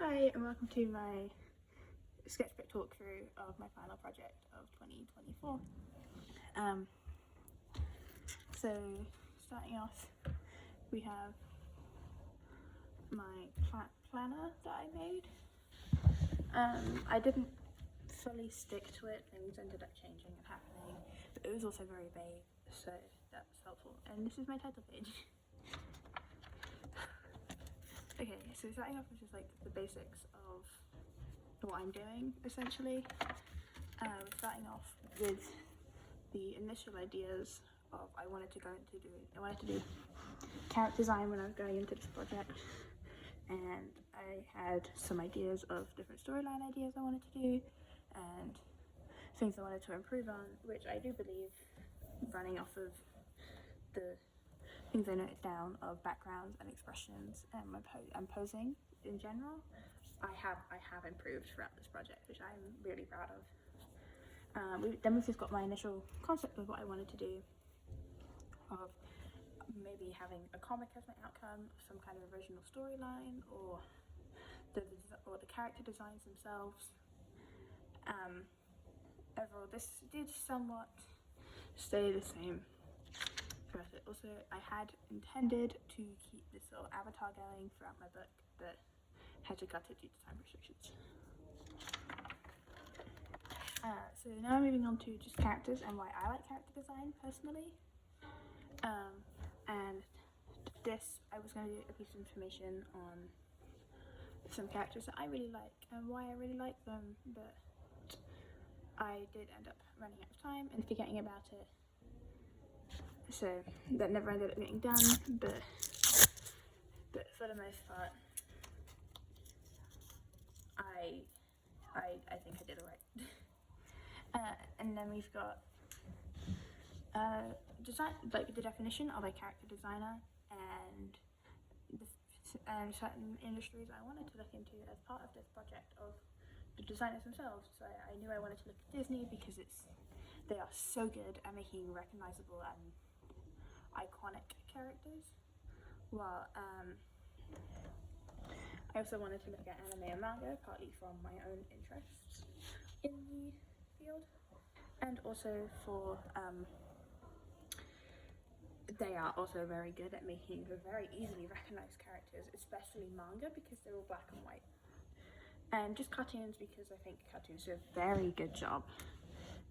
Hi and welcome to my sketchbook talkthrough of my final project of 2024. So starting off, we have my planner that I made. I didn't fully stick to it, things ended up changing and happening, but it was also very vague, so that was helpful. And this is my title page. Okay, so starting off with just like the basics of what I'm doing essentially. We're starting off with the initial ideas of I wanted to do character design when I was going into this project, and I had some ideas of different storyline ideas I wanted to do and things I wanted to improve on, which I do believe, running off of the things I noted down of backgrounds and expressions and posing in general, I have improved throughout this project, which I'm really proud of. Then we've just got my initial concept of what I wanted to do, of maybe having a comic as my outcome, some kind of original storyline, or the character designs themselves. Overall, this did somewhat stay the same throughout it. Also, I had intended to keep this little avatar going throughout my book, but had to cut it due to time restrictions. So now I'm moving on to just characters and why I like character design personally. And this, I was going to do a piece of information on some characters that I really like and why I really like them, but I did end up running out of time and forgetting about it. So that never ended up getting done, but for the most part, I think I did alright. And then we've got design, like the definition of a character designer, and certain industries I wanted to look into as part of this project of the designers themselves. So I knew I wanted to look at Disney because they are so good at making recognizable and iconic characters. Well, I also wanted to look at anime and manga, partly from my own interests in the field, and also for they are also very good at making very easily recognized characters, especially manga, because they're all black and white, and just cartoons, because I think cartoons do a very good job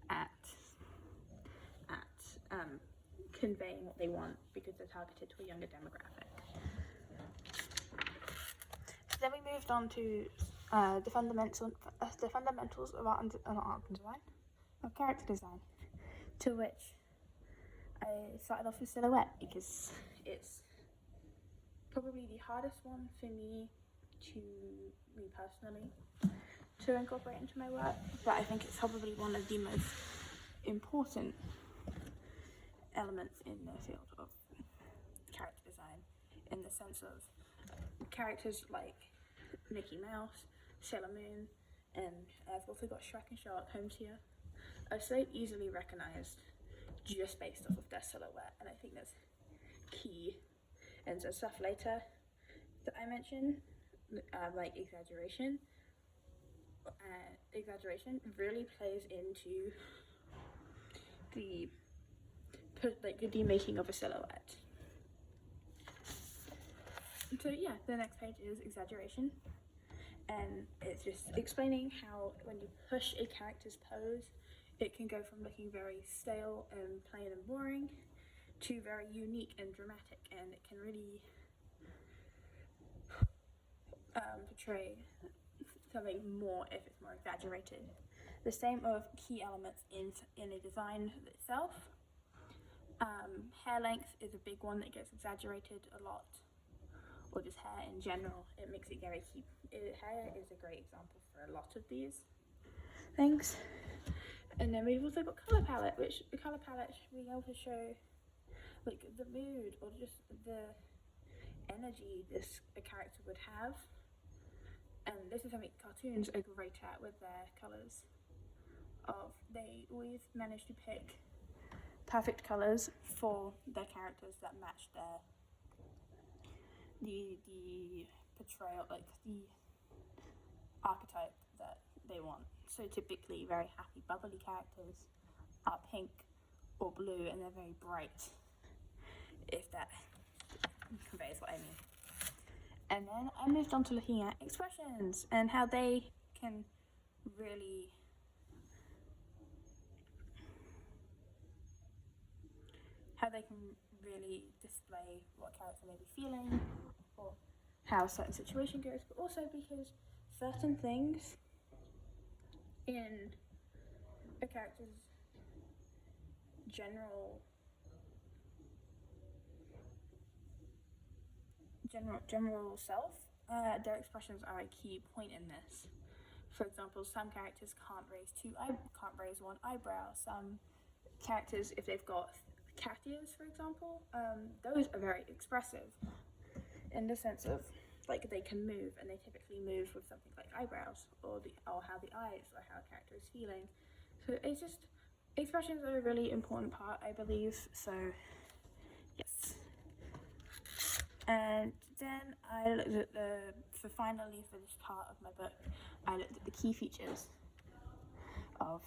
at conveying what they want, because they're targeted to a younger demographic. So then we moved on to the fundamentals of art and design, of character design, to which I started off with silhouette, because it's probably the hardest one for me personally to incorporate into my work, but I think it's probably one of the most important elements in the field of character design, in the sense of characters like Mickey Mouse, Sailor Moon, and I've also got Shrek and Sherlock Holmes here, are so easily recognized just based off of their silhouette, and I think that's key. And so stuff later that I mentioned, like exaggeration really plays into the demaking of a silhouette. So yeah, the next page is exaggeration, and it's just explaining how when you push a character's pose, it can go from looking very stale and plain and boring to very unique and dramatic, and it can really portray something more if it's more exaggerated. The same of key elements in a design itself. Hair length is a big one that gets exaggerated a lot, or just hair in general. It makes it very key. Hair is a great example for a lot of these things. And then we've also got colour palette, which the colour palette being able to show like the mood or just the energy a character would have. And this is something cartoons are great at with their colours. They always manage to pick perfect colours for their characters that match the portrayal, like the archetype that they want. So typically very happy, bubbly characters are pink or blue, and they're very bright, if that conveys what I mean. And then I moved on to looking at expressions and how they can really display what character may be feeling or how a certain situation goes, but also because certain things in a character's general self, their expressions are a key point in this. For example, some characters can't raise one eyebrow. Some characters, if they've got cat ears, for example, those are very expressive in the sense of like they can move, and they typically move with something like eyebrows or how the eyes or how a character is feeling. So it's just expressions are a really important part, I believe. So yes. And then I looked at finally for this part of my book, I looked at the key features of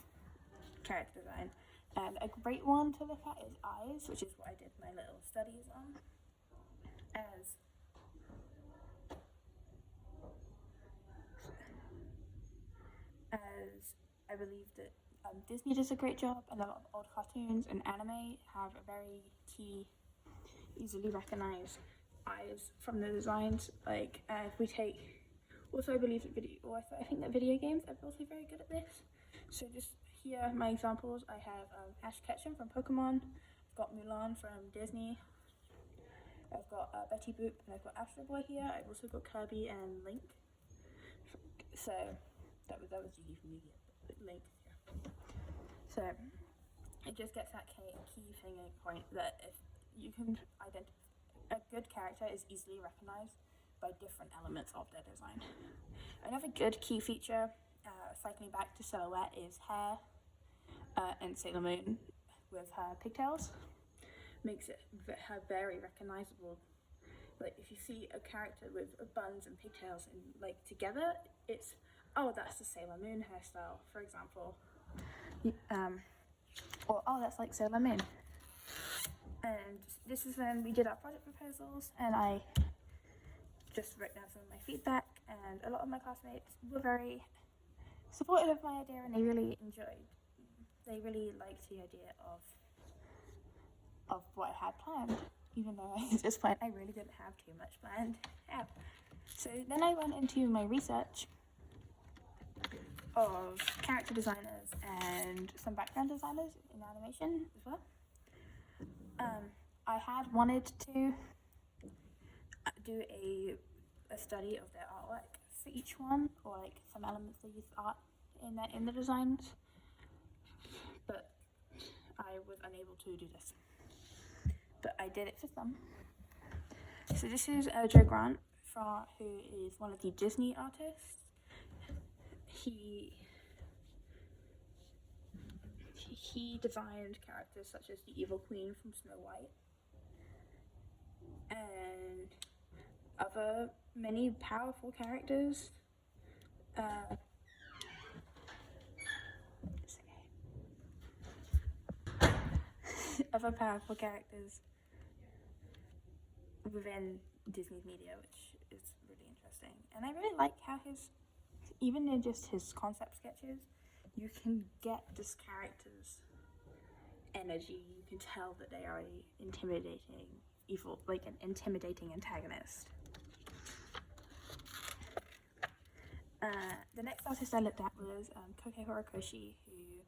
character design. And a great one to look at is eyes, which is what I did my little studies on. As I believe that Disney does a great job, and a lot of old cartoons and anime have a very key, easily recognized eyes from the designs. Like if we take, also I believe that I think that video games are also very good at this. So just here are my examples. I have Ash Ketchum from Pokemon. I've got Mulan from Disney. I've got Betty Boop, and I've got Astro Boy here. I've also got Kirby and Link. So that was Gigi from Yu-Gi-Oh! Link. Yeah. So it just gets that key thing and point that if you can identify a good character is easily recognized by different elements of their design. Another good key feature, cycling back to silhouette, is hair, and Sailor Moon with her pigtails makes her very recognizable. Like if you see a character with buns and pigtails and like together, it's that's the Sailor Moon hairstyle, for example, or that's like Sailor Moon. And this is when we did our project proposals, and I just wrote down some of my feedback, and a lot of my classmates were very supportive of my idea, and they really liked the idea of what I had planned, even though at this point I really didn't have too much planned out. So then I went into my research of character designers and some background designers in animation as well. I had wanted to do a study of their artwork for each one, or like some elements they use art in the designs, but I was unable to do this. But I did it for some. So this is Joe Grant, who is one of the Disney artists. He designed characters such as the Evil Queen from Snow White, and other many powerful characters. Other powerful characters within Disney's media, which is really interesting. And I really like how even in just his concept sketches, you can get this character's energy. You can tell that they are an intimidating antagonist. The next artist I looked at was Koko Horikoshi, who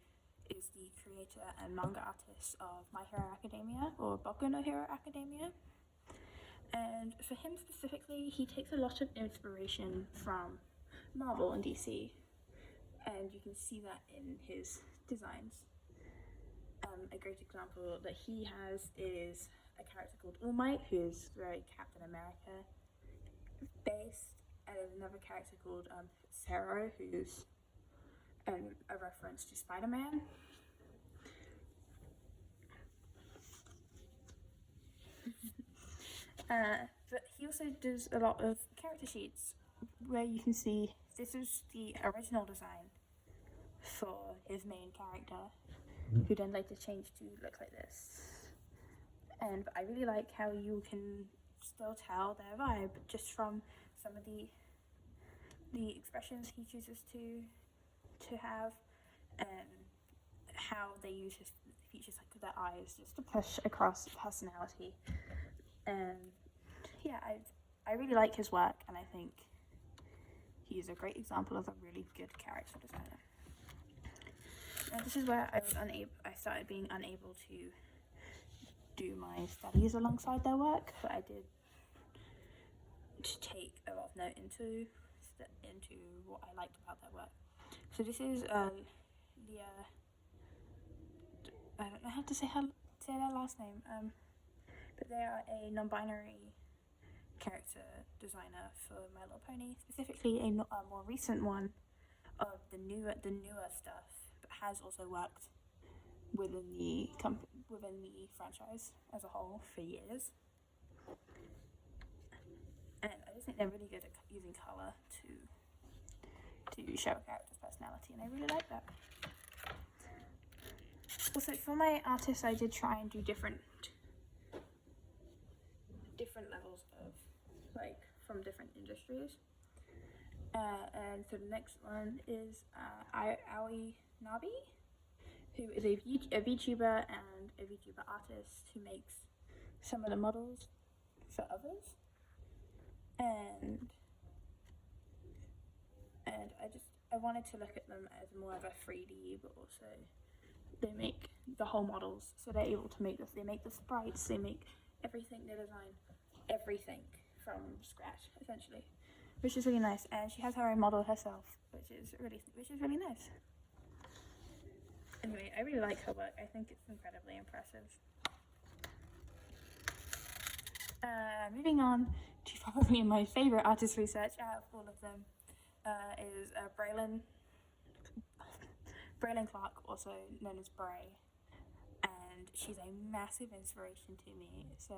is the creator and manga artist of My Hero Academia, or Boku no Hero Academia. And for him specifically, he takes a lot of inspiration from Marvel and DC, and you can see that in his designs. A great example that he has is a character called All Might, who is very Captain America based, and there's another character called Zero, who's a reference to Spider-Man. But he also does a lot of character sheets where you can see this is the original design for his main character, who then later changed to look like this. And I really like how you can still tell their vibe just from some of the expressions he chooses to have, and how they use his features like their eyes just to push across personality. And yeah, I really like his work, and I think he's a great example of a really good character designer. And this is where I started being unable to do my studies alongside their work, but I did take a lot of note into what I liked about their work. So this is Leah. I don't know how to say their last name, but they are a non-binary character designer for My Little Pony, specifically a more recent one of the newer stuff, but has also worked within the franchise as a whole for years. And I just think they're really good at using colour to show a character's personality, and I really like that. Also, for my artists, I did try and do different levels of, like, from different industries. And so the next one is Aoi Nabi, who is a VTuber and a VTuber artist who makes some of the models for others. And I wanted to look at them as more of a 3D, but also they make the whole models, so they're able to make this. They make the sprites, they make everything, they design everything from scratch, essentially, which is really nice. And she has her own model herself, which is really nice. Anyway, I really like her work. I think it's incredibly impressive. Moving on to probably my favourite artist research out of all of them is Braylon Clark, also known as Bray, and she's a massive inspiration to me. So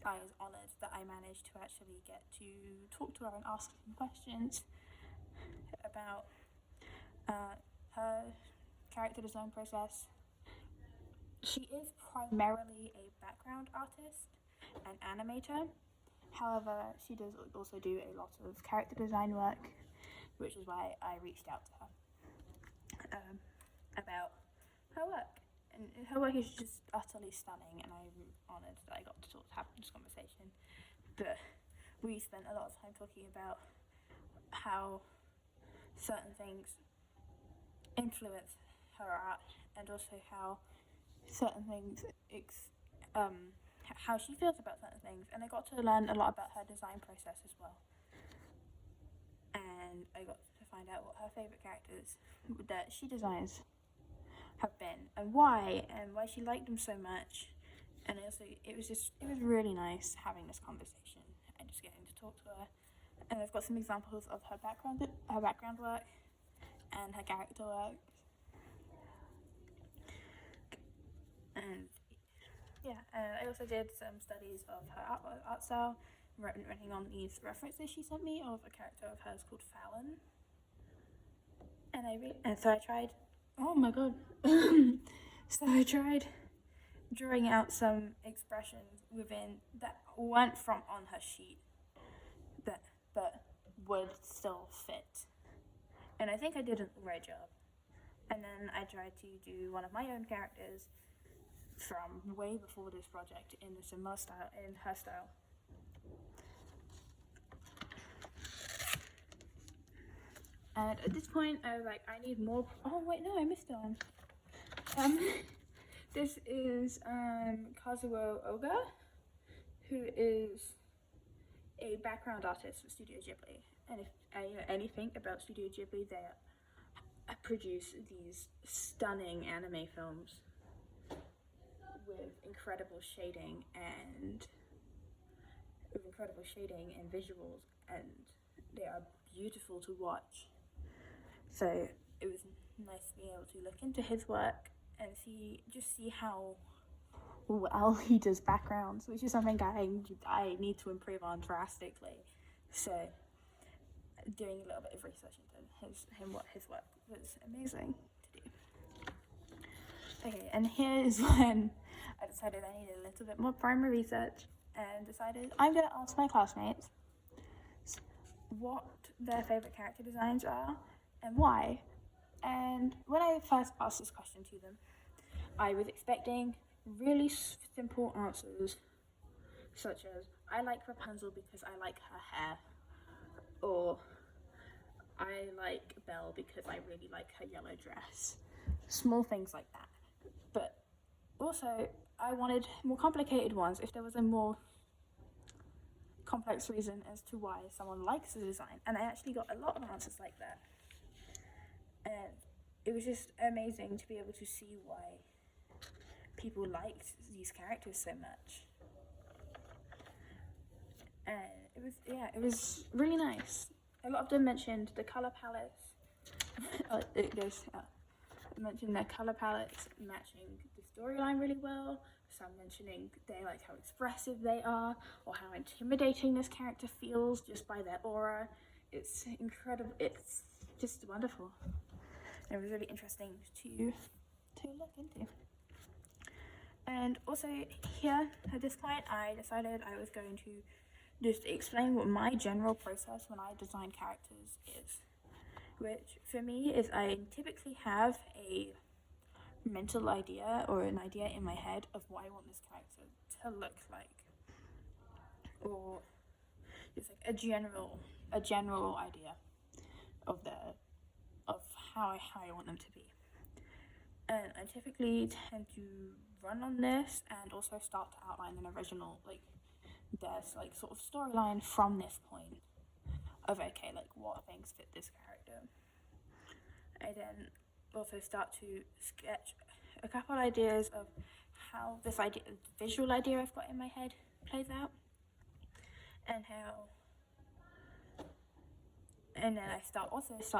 I was honoured that I managed to actually get to talk to her and ask some questions about her character design process. She is primarily a background artist and animator. However, she does also do a lot of character design work, which is why I reached out to her about her work. And her work is just utterly stunning, and I'm honoured that I got to have this conversation. But we spent a lot of time talking about how certain things influence her art, and also how certain things how she feels about certain things. And I got to learn a lot about her design process as well, and I got to find out what her favourite characters that she designs have been, and why she liked them so much. And also, it was really nice having this conversation and just getting to talk to her. And I've got some examples of her background work and her character work. And yeah, I also did some studies of her art style, running on these references she sent me of a character of hers called Fallon. And so I tried. Oh my god! So I tried drawing out some expressions within that weren't from on her sheet, but would still fit. And I think I did a great job. And then I tried to do one of my own characters from way before this project in a similar style, in her style. And at this point, I was like, I need more. Oh wait, no, I missed one. This is Kazuo Oga, who is a background artist for Studio Ghibli. And if I know anything about Studio Ghibli, they produce these stunning anime films with incredible shading and visuals, and they are beautiful to watch. So it was nice being able to look into his work and see how well he does backgrounds, which is something I need to improve on drastically. So doing a little bit of research into his work was amazing to do. Okay, and here's when I decided I needed a little bit more primary research and decided I'm going to ask my classmates what their favourite character designs are and why. And when I first asked this question to them, I was expecting really simple answers, such as, I like Rapunzel because I like her hair, or I like Belle because I really like her yellow dress. Small things like that. But also, I wanted more complicated ones if there was a more complex reason as to why someone likes the design. And I actually got a lot of answers like that. And it was just amazing to be able to see why people liked these characters so much. And it was really nice. A lot of them mentioned the colour palettes. Mentioned their colour palettes matching the storyline really well. Some mentioning they like how expressive they are, or how intimidating this character feels just by their aura. It's incredible. It's just wonderful. It was really interesting to look into. And also here at this point, I decided I was going to just explain what my general process when I design characters is, which for me is I typically have a mental idea or an idea in my head of what I want this character to look like, or it's like a general idea of how I want them to be. And I typically tend to run on this and also start to outline an original, like, there's like sort of storyline from this point of, okay, like what things fit this character. I then also start to sketch a couple ideas of how this visual idea I've got in my head plays out, and then I start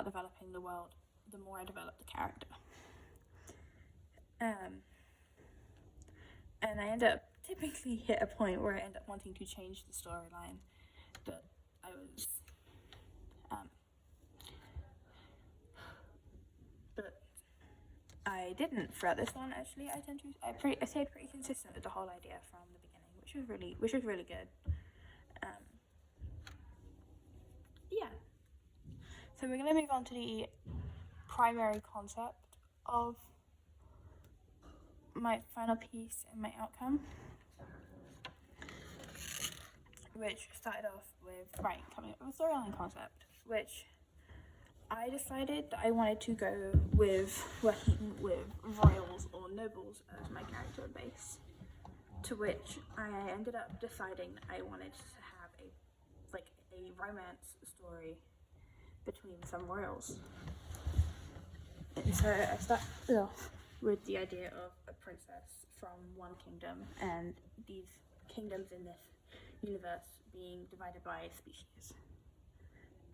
developing the world the more I develop the character. And I end up typically hit a point where I end up wanting to change the storyline that I was but I didn't throughout this one. Actually, I stayed pretty consistent with the whole idea from the beginning, which was really good. Yeah. So we're gonna move on to the primary concept of my final piece and my outcome, which started off with coming up with a storyline concept, which I decided that I wanted to go with working with royals or nobles as my character base, to which I ended up deciding that I wanted to have a romance story between some royals. And so I started off with the idea of a princess from one kingdom, and these kingdoms in this universe being divided by species,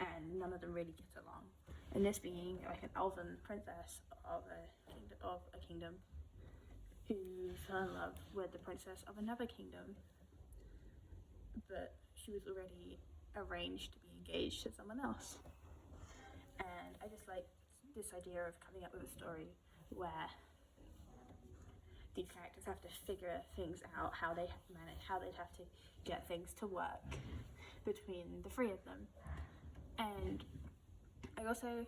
and none of them really get along. And this being like an elven princess of a kingdom who fell in love with the princess of another kingdom, but she was already arranged to be engaged to someone else. And I just like this idea of coming up with a story where these characters have to figure things out, how they'd have to get things to work between the three of them. And I also,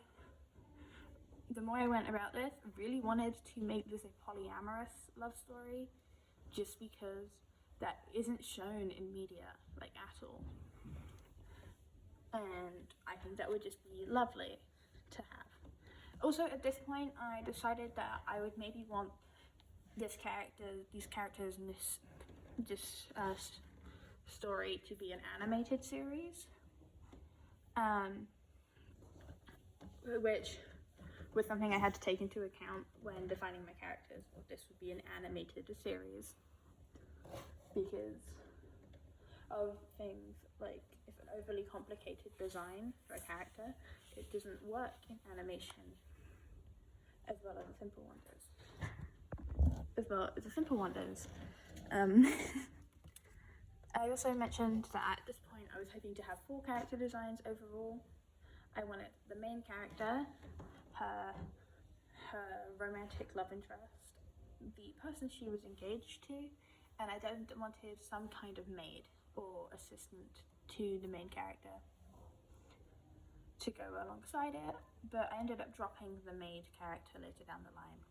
the more I went about this, really wanted to make this a polyamorous love story, just because that isn't shown in media, like, at all. And I think that would just be lovely to have. Also, at this point, I decided that I would maybe want these characters in this story to be an animated series, which was something I had to take into account when defining my characters. This would be an animated series because of things like, if an overly complicated design for a character, it doesn't work in animation as well as a simple one does. I also mentioned that at this point I was hoping to have 4 character designs overall, I wanted the main character, her romantic love interest, the person she was engaged to, and I wanted some kind of maid or assistant to the main character to go alongside it, but I ended up dropping the maid character later down the line.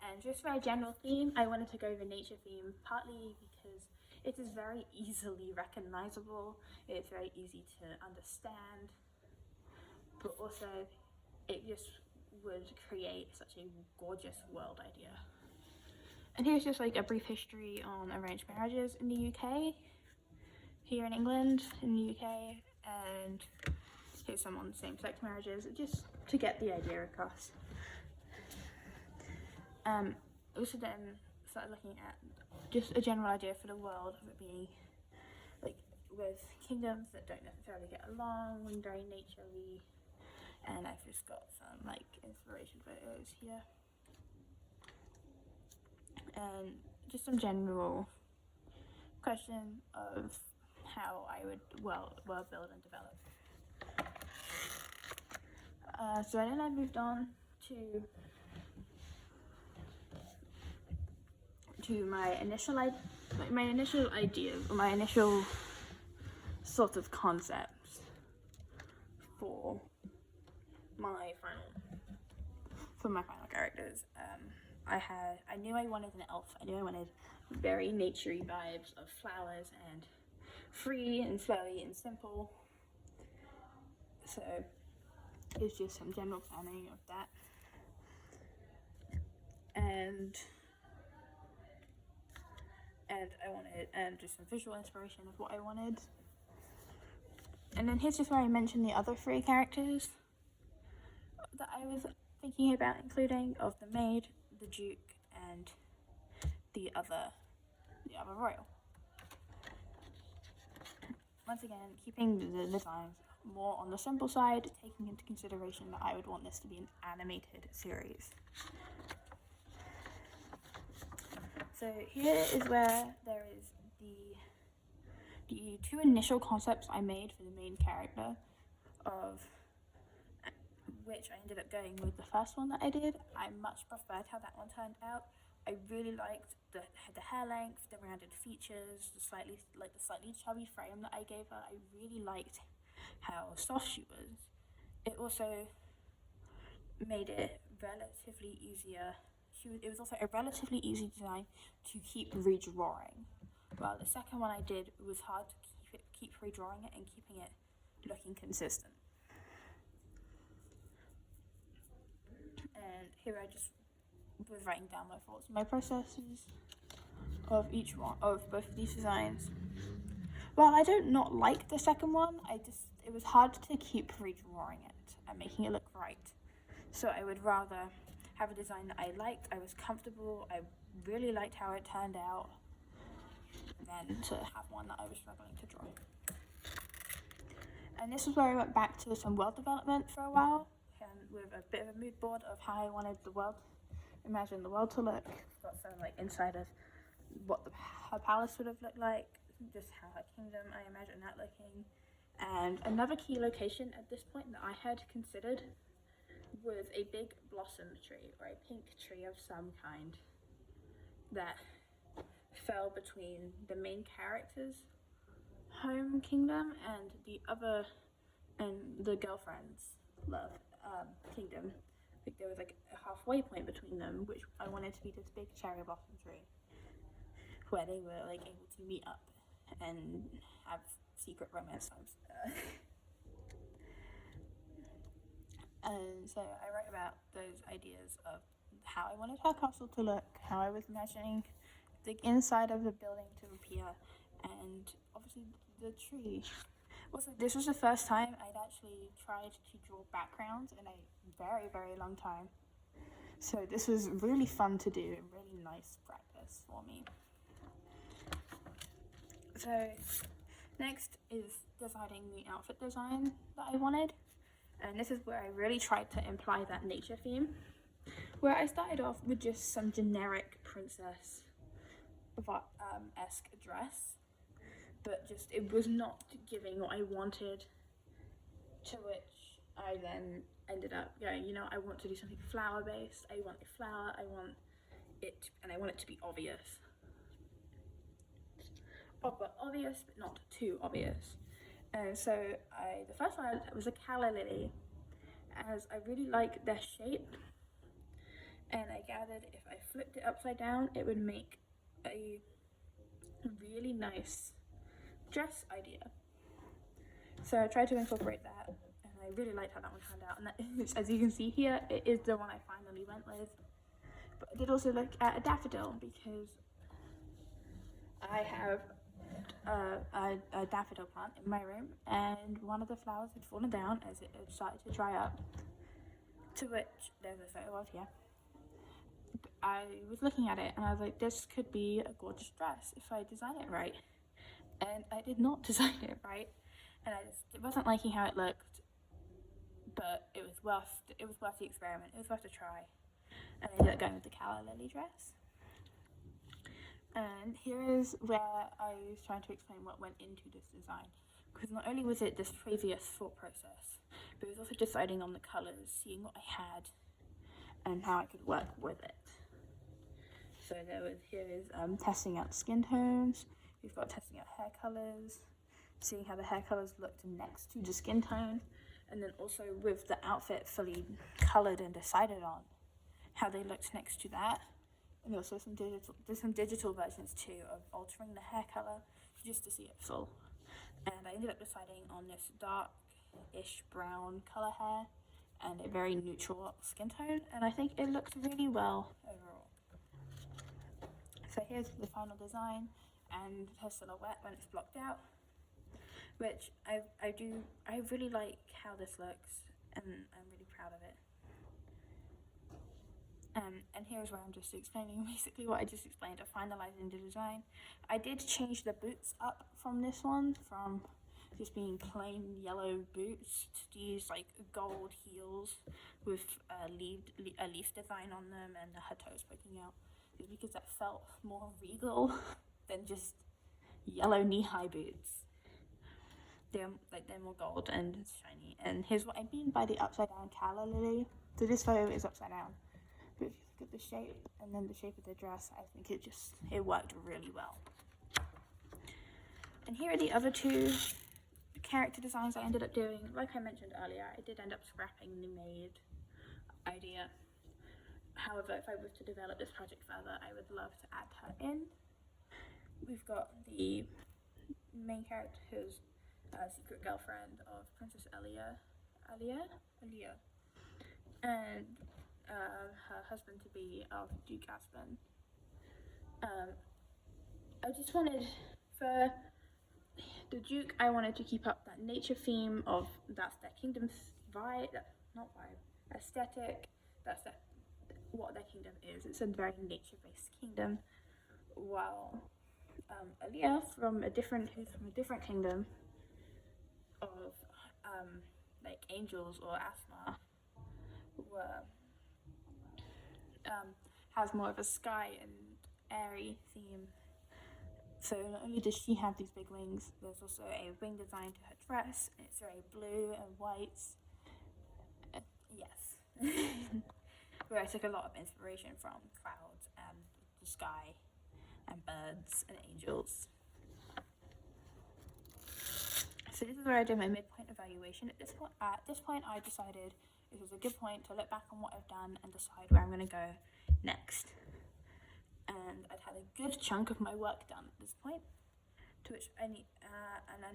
And just for a general theme, I wanted to go the nature theme, partly because it is very easily recognizable, it's very easy to understand, but also it just would create such a gorgeous world idea. And here's just like a brief history on arranged marriages in the UK, here in England, in the UK, and here's some on same-sex marriages, just to get the idea across. Also then started looking at just a general idea for the world of it being like with kingdoms that don't necessarily get along and very nature-y, and I've just got some like inspiration photos here and just some general question of how I would world build and develop. So then I moved on to my initial ideas, or my initial sort of concepts for my final characters. I knew I wanted an elf. I knew I wanted very naturey vibes of flowers and free and flowy and simple. So it's just some general planning of that. And I wanted just some visual inspiration of what I wanted. And then here's just where I mentioned the other 3 characters that I was thinking about including, of the maid, the duke, and the other royal. Once again, keeping the designs more on the simple side, taking into consideration that I would want this to be an animated series. So here is where there is the 2 initial concepts I made for the main character, of which I ended up going with the first one that I did. I much preferred how that one turned out. I really liked the hair length, the rounded features, the slightly chubby frame that I gave her. I really liked how soft she was. It also made it relatively easier. It was also a relatively easy design to keep redrawing. While the second one I did, it was hard to keep redrawing it and keeping it looking consistent. And here I just was writing down my thoughts and my processes of each one, of both of these designs. While I don't not like the second one, it was hard to keep redrawing it and making it look right. So I would rather have a design that I liked, I was comfortable, I really liked how it turned out, than to have one that I was struggling to draw. And this is where I went back to some world development for a while, and with a bit of a mood board of how I wanted imagine the world to look. I've got some like inside of what her palace would have looked like, just how her kingdom, I imagine that looking. And another key location at this point that I had considered was a big blossom tree, or a pink tree of some kind, that fell between the main character's home kingdom and the girlfriend's love kingdom. Like there was like a halfway point between them, which I wanted to be this big cherry blossom tree, where they were like able to meet up and have secret romance times. And so I wrote about those ideas of how I wanted her castle to look, how I was imagining the inside of the building to appear, and obviously the tree. Also, this was the first time I'd actually tried to draw backgrounds in a very, very long time. So this was really fun to do and really nice practice for me. So next is deciding the outfit design that I wanted. And this is where I really tried to imply that nature theme, where I started off with just some generic princess-esque dress, but just it was not giving what I wanted, to which I then ended up going, you know, I want to do something flower based. I want a flower, I want it to be obvious. But obvious, but not too obvious. And so the first one was a calla lily, as I really like their shape, and I gathered if I flipped it upside down, it would make a really nice dress idea. So I tried to incorporate that, and I really liked how that one turned out. And that is, as you can see here, it is the one I finally went with. But I did also look at a daffodil, because I have a daffodil plant in my room, and one of the flowers had fallen down as it had started to dry up, to which there's a photo of here. I was looking at it and I was like, this could be a gorgeous dress if I design it right. And I did not design it right, and it wasn't liking how it looked, but it was worth the experiment. It was worth a try, and I ended up going with the calla lily dress. And here is where I was trying to explain what went into this design, because not only was it this previous thought process, but it was also deciding on the colours, seeing what I had, and how I could work with it. So here is testing out skin tones. We've got testing out hair colours, seeing how the hair colours looked next to the skin tone, and then also with the outfit fully coloured and decided on, how they looked next to that. And also there's some digital versions too of altering the hair colour just to see it full. And I ended up deciding on this dark-ish brown colour hair and a very neutral skin tone, and I think it looks really well overall. So here's the final design and her silhouette when it's blocked out, which I really like how this looks, and I'm really proud of it. And here's where I'm just explaining basically what I just explained of finalizing the design. I did change the boots up from this one, from just being plain yellow boots to these like gold heels with a leaf design on them and her toes poking out, just because that felt more regal than just yellow knee-high boots. They're more gold and shiny. And here's what I mean by the upside down calla lily. So this photo is upside down, but if you look at the shape and then the shape of the dress, I think it worked really well. And here are the other two character designs I ended up doing. Like I mentioned earlier, I did end up scrapping the maid idea. However, if I was to develop this project further, I would love to add her in. We've got the main character who's a secret girlfriend of Princess Alia, and her husband-to-be of Duke Aspen. I just wanted, for the Duke, I wanted to keep up that nature theme of that's their kingdom's aesthetic. That's what their kingdom is. It's a very nature-based kingdom. While Alia, who's from a different kingdom of like angels or Asma, has more of a sky and airy theme. So not only does she have these big wings, there's also a wing design to her dress, and it's very blue and white. Yes. Where I took a lot of inspiration from clouds and the sky and birds and angels. So this is where I did my midpoint evaluation. At this point I decided it was a good point to look back on what I've done and decide where I'm going to go next. And I'd had a good chunk of my work done at this point, to which I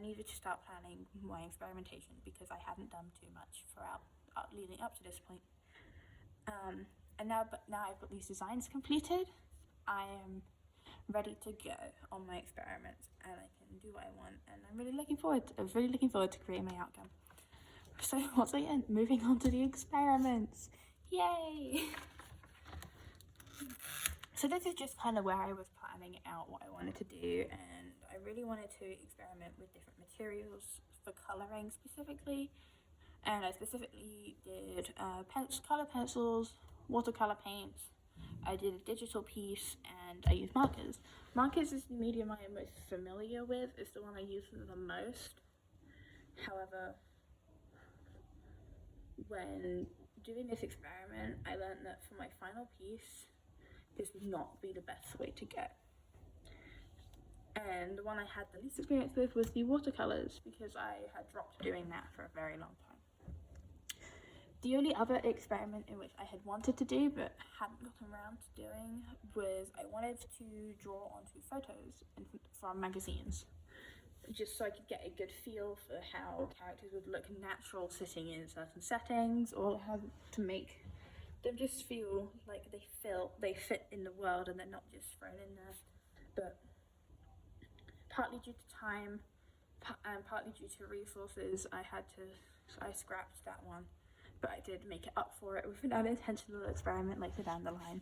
needed to start planning my experimentation, because I hadn't done too much throughout leading up to this point. And now I've got these designs completed, I am ready to go on my experiments, and I can do what I want, and I'm really looking forward to creating my outcome. So once again, moving on to the experiments. Yay! So this is just kind of where I was planning out what I wanted to do, and I really wanted to experiment with different materials for colouring specifically, and I specifically did colour pencils, watercolour paints, I did a digital piece, and I used markers. Markers is the medium I am most familiar with, it's the one I use the most. However, when doing this experiment, I learned that for my final piece, this would not be the best way to go. And the one I had the least experience with was the watercolors, because I had dropped doing that for a very long time. The only other experiment in which I had wanted to do but hadn't gotten around to doing was I wanted to draw onto photos from magazines, just so I could get a good feel for how characters would look natural sitting in certain settings, or how to make them just feel like they fit in the world and they're not just thrown in there. But partly due to time and partly due to resources, I scrapped that one, but I did make it up for it with an unintentional experiment later down the line.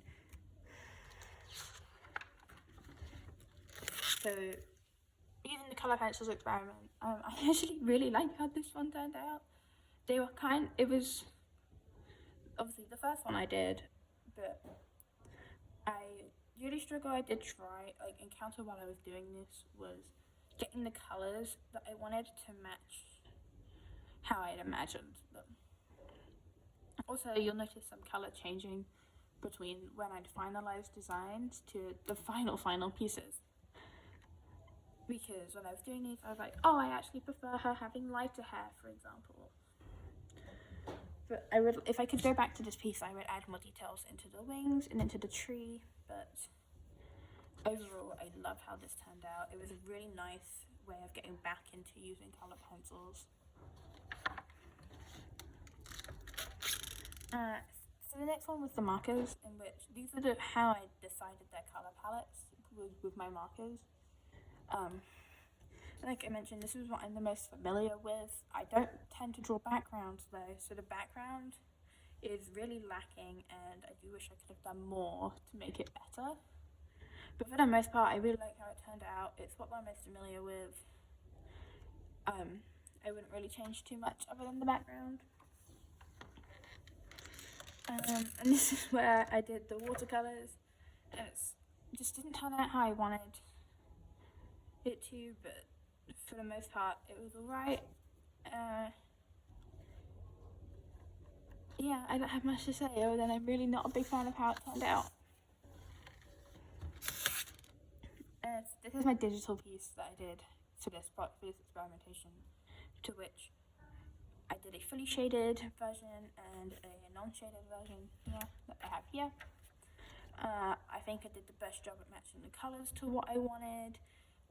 So, using the colour pencils experiment, I actually really like how this one turned out. It was obviously the first one I did, but the only struggle I did encounter while I was doing this was getting the colours that I wanted to match how I'd imagined them. Also, you'll notice some colour changing between when I'd finalised designs to the final pieces. Because when I was doing these, I was like, oh, I actually prefer her having lighter hair, for example. But if I could go back to this piece, I would add more details into the wings and into the tree, but overall, I love how this turned out. It was a really nice way of getting back into using colour pencils. So the next one was the markers, in which these are how I decided their colour palettes with my markers. Like I mentioned, this is what I'm the most familiar with. I don't tend to draw backgrounds though, so the background is really lacking, and I do wish I could have done more to make it better. But for the most part, I really like how it turned out. It's what I'm most familiar with. I wouldn't really change too much other than the background. And this is where I did the watercolors, and it just didn't turn out how I wanted it to, but for the most part it was alright. Yeah, I don't have much to say other than I'm really not a big fan of how it turned out. This is my digital piece that I did for this experimentation, to which I did a fully shaded version and a non-shaded version that I have here. I think I did the best job at matching the colours to what I wanted.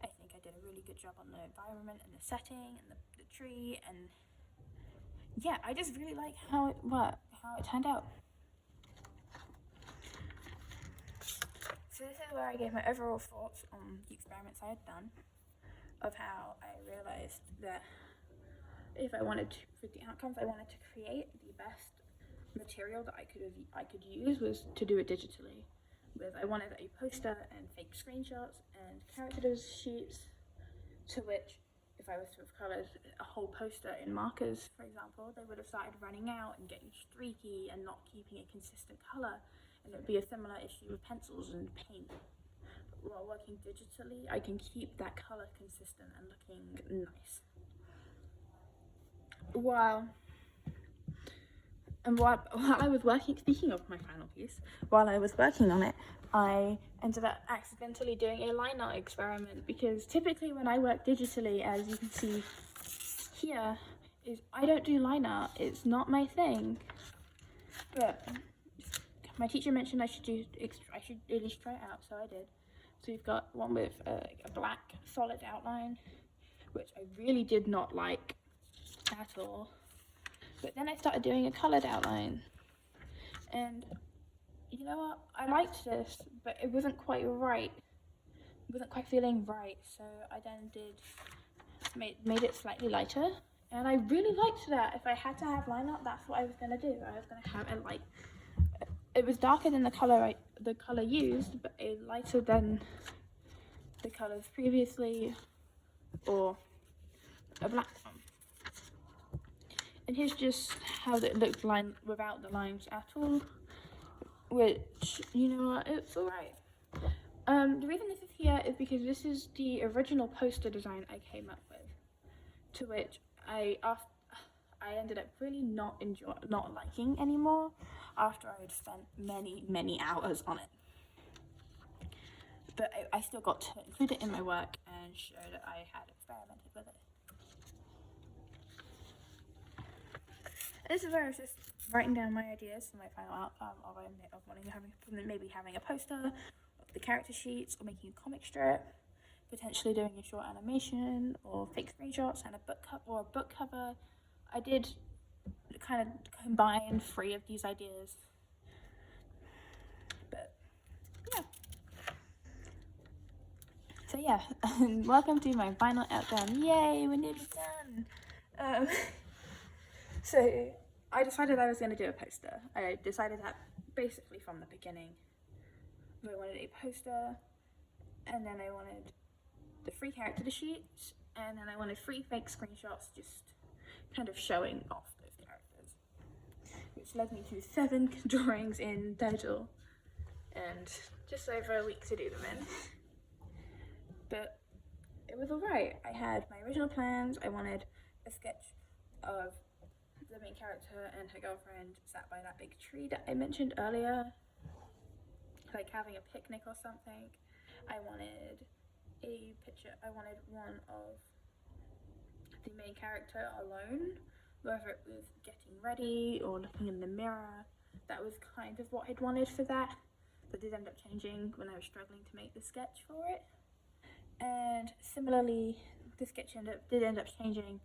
I think I did a really good job on the environment and the setting and the tree, and yeah, I just really like how it turned out. So this is where I gave my overall thoughts on the experiments I had done, of how I realised that if I wanted to, for the outcomes I wanted to create, the best material that I could use was to do it digitally. I wanted a poster and fake screenshots and characters sheets, to which if I was to have coloured a whole poster in markers, for example, they would have started running out and getting streaky and not keeping a consistent colour, and it would be a similar issue with pencils and paint. But while working digitally, I can keep that colour consistent and looking nice. While I was working, speaking of my final piece, while I was working on it, I ended up accidentally doing a line art experiment, because typically when I work digitally, as you can see here, I don't do line art. It's not my thing. But my teacher mentioned I should at least try it out, so I did. So we've got one with a black solid outline, which I really did not like at all. But then I started doing a coloured outline, and you know what, I liked this, but it wasn't quite right. It wasn't quite feeling right, so I then made it slightly lighter, and I really liked that. If I had to have line art, that's what I was going to do. I was going to have it like, it was darker than the colour used, but lighter than the colours previously, or a black one. And here's just how it looked without the lines at all, which, you know what, it's alright. The reason this is here is because this is the original poster design I came up with, to which I ended up really not liking anymore after I had spent many hours on it. But I still got to include it in my work and show that I had experimented with it. This is where I was just writing down my ideas for my final outcome of maybe having a poster of the character sheets, or making a comic strip, potentially doing a short animation, or fake screenshots and a book cover. I did kind of combine 3 of these ideas, but yeah. So yeah, welcome to my final outcome. Yay, we're nearly done. So I decided I was going to do a poster. I decided that basically from the beginning. I wanted a poster, and then I wanted the 3 character sheets, and then I wanted 3 fake screenshots just kind of showing off those characters, which led me to 7 drawings in total, and just over a week to do them in. But it was alright. I had my original plans. I wanted a sketch of the main character and her girlfriend sat by that big tree that I mentioned earlier, like having a picnic or something. I wanted a picture. I wanted one of the main character alone, whether it was getting ready or looking in the mirror. That was kind of what I'd wanted for that. That did end up changing when I was struggling to make the sketch for it. And similarly, the sketch did end up changing,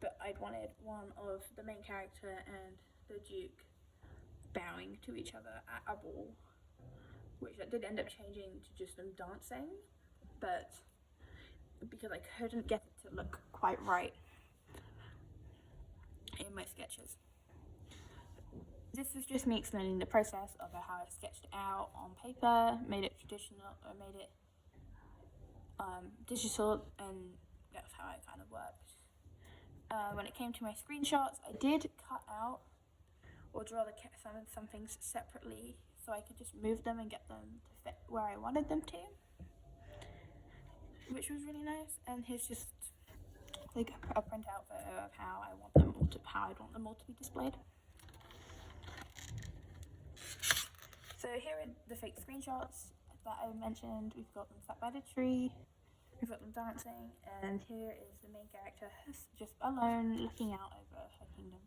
but I'd wanted one of the main character and the Duke bowing to each other at a ball, which did end up changing to just them dancing, but because I couldn't get it to look quite right in my sketches. This was just me explaining the process of how I sketched it out on paper, made it traditional, or made it digital, and that's how I kind of worked. When it came to my screenshots, I did cut out or draw some things separately so I could just move them and get them to fit where I wanted them to, which was really nice. And here's just like a printout photo of how I'd want them all to be displayed. So here are the fake screenshots that I mentioned. We've got them sat by the tree, we've got them dancing, and here is the main character just alone looking out over her kingdom.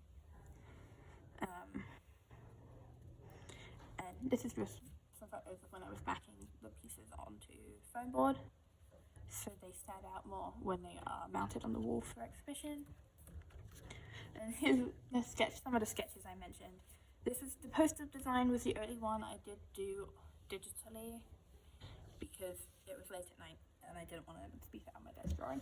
And this is just some photos of when I was backing the pieces onto foam board, so they stand out more when they are mounted on the wall for exhibition. And here's some of the sketches I mentioned. This is the poster design was the only one I did do digitally because it was late at night and I didn't want to be sat on my desk drawing.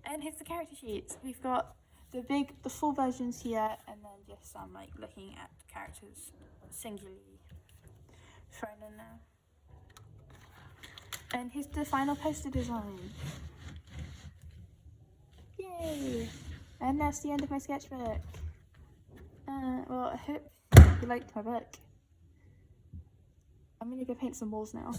And here's the character sheets. We've got the full versions here, and then just some like looking at the characters singularly thrown in there. And here's the final poster design. Yay! And that's the end of my sketchbook. Well, I hope you liked my book. I'm gonna go paint some walls now.